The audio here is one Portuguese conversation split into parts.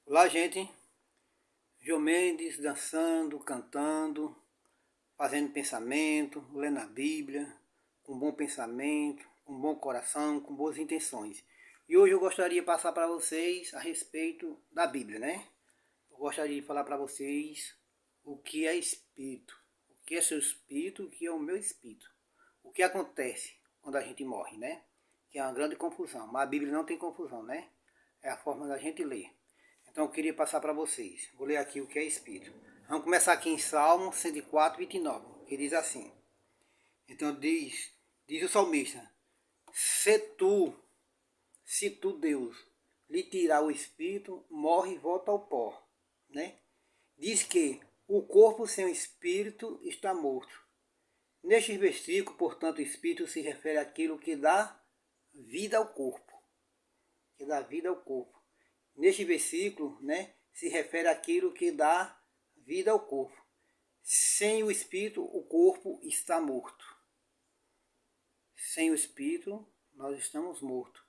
Olá, gente. João Mendes dançando, cantando, fazendo pensamento, lendo a Bíblia, com bom pensamento, com bom coração, com boas intenções. E hoje eu gostaria de passar para vocês a respeito da Bíblia, né? Eu gostaria de falar para vocês o que é espírito, o que é seu espírito, o que é o meu espírito. O que acontece quando a gente morre, né? Que é uma grande confusão, mas a Bíblia não tem confusão, né? É a forma da gente ler. Então eu queria passar para vocês. Vou ler aqui o que é espírito. Vamos começar aqui em Salmo 104, 29, que diz assim. Então diz o salmista, se tu Deus lhe tirar o espírito, morre e volta ao pó, né? Diz que o corpo sem o espírito está morto. Neste versículo, portanto, o espírito se refere àquilo que dá vida ao corpo, que dá vida ao corpo. Neste versículo, né, se refere àquilo que dá vida ao corpo. Sem o espírito, o corpo está morto. Sem o espírito, nós estamos mortos.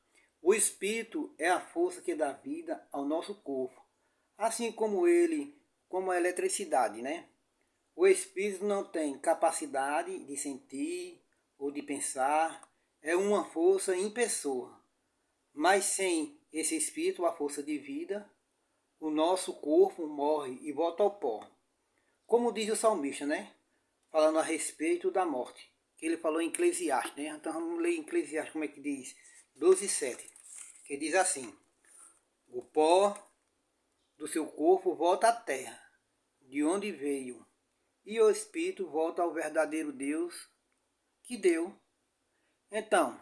O espírito é a força que dá vida ao nosso corpo, assim como a eletricidade, né? O espírito não tem capacidade de sentir ou de pensar, é uma força em pessoa. Mas sem esse espírito, a força de vida, o nosso corpo morre e volta ao pó. Como diz o salmista, né? Falando a respeito da morte. Que ele falou em Eclesiastes, né? Então vamos ler em Eclesiastes como é que diz. 12:7. Que diz assim. O pó do seu corpo volta à terra, de onde veio. E o espírito volta ao verdadeiro Deus que deu. Então,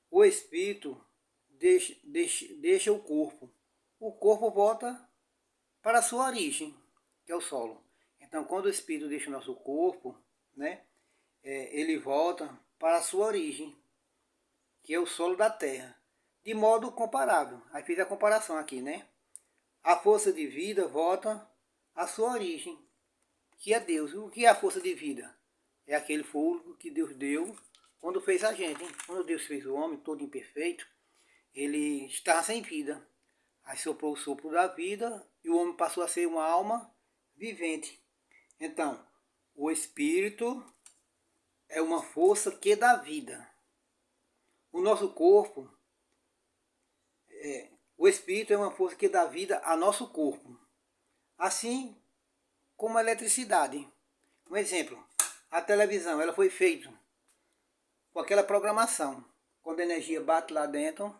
o espírito deixa o corpo. O corpo volta para a sua origem, que é o solo. Então, quando o espírito deixa o nosso corpo, né, ele volta para a sua origem, que é o solo da terra, de modo comparável. Aí fiz a comparação aqui, né? A força de vida volta à sua origem, que é Deus. O que é a força de vida? É aquele fogo que Deus deu quando fez a gente. Hein? Quando Deus fez o homem todo imperfeito, ele estava sem vida. Aí soprou o sopro da vida e o homem passou a ser uma alma vivente. Então, o espírito é uma força que dá vida. O nosso corpo, o espírito é uma força que dá vida ao nosso corpo. Assim como a eletricidade. Um exemplo, a televisão, ela foi feita com aquela programação. Quando a energia bate lá dentro,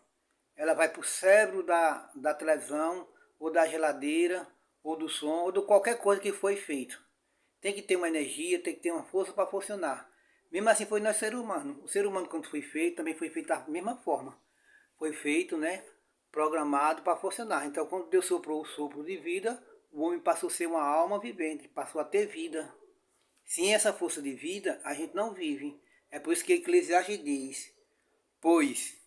ela vai para o cérebro da televisão, ou da geladeira, ou do som, ou de qualquer coisa que foi feito. Tem que ter uma energia, tem que ter uma força para funcionar. Mesmo assim foi nós ser humano. O ser humano quando foi feito, também foi feito da mesma forma. Foi feito, né, programado para funcionar. Então quando Deus soprou o sopro de vida, o homem passou a ser uma alma vivente, passou a ter vida. Sem essa força de vida, a gente não vive. É por isso que Eclesiastes diz, pois,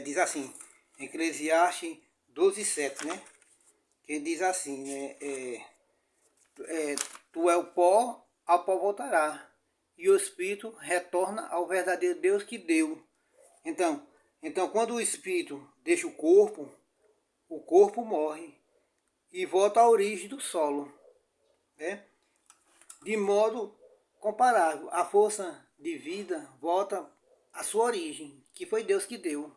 diz assim, Eclesiastes 12:7, né? Que diz assim, né? Tu é o pó, ao pó voltará. E o espírito retorna ao verdadeiro Deus que deu. Então quando o espírito deixa o corpo morre e volta à origem do solo, né? De modo comparável. A força de vida volta à sua origem, que foi Deus que deu.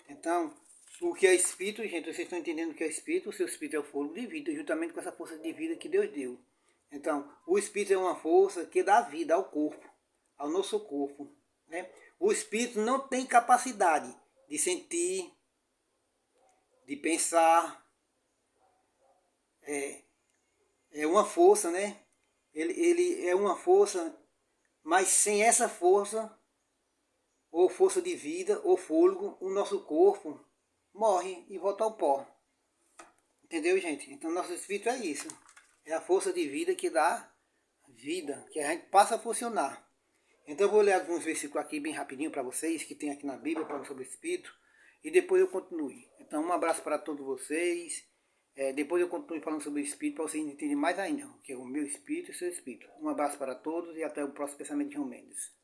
Então, o que é espírito, gente, vocês estão entendendo o que é espírito? O seu espírito é o fogo de vida, juntamente com essa força de vida que Deus deu. Então, o espírito é uma força que dá vida ao corpo, ao nosso corpo, né? O espírito não tem capacidade de sentir, de pensar. É uma força, né? Ele é uma força, mas sem essa força, ou força de vida, ou fôlego, o nosso corpo morre e volta ao pó. Entendeu, gente? Então, nosso espírito é isso. É a força de vida que dá vida, que a gente passa a funcionar. Então, eu vou ler alguns versículos aqui bem rapidinho para vocês, que tem aqui na Bíblia, falando sobre o espírito, e depois eu continue. Então, um abraço para todos vocês. Depois eu continuo falando sobre o espírito, para vocês entenderem mais ainda, o que é o meu espírito e o seu espírito. Um abraço para todos e até o próximo pensamento de João Mendes.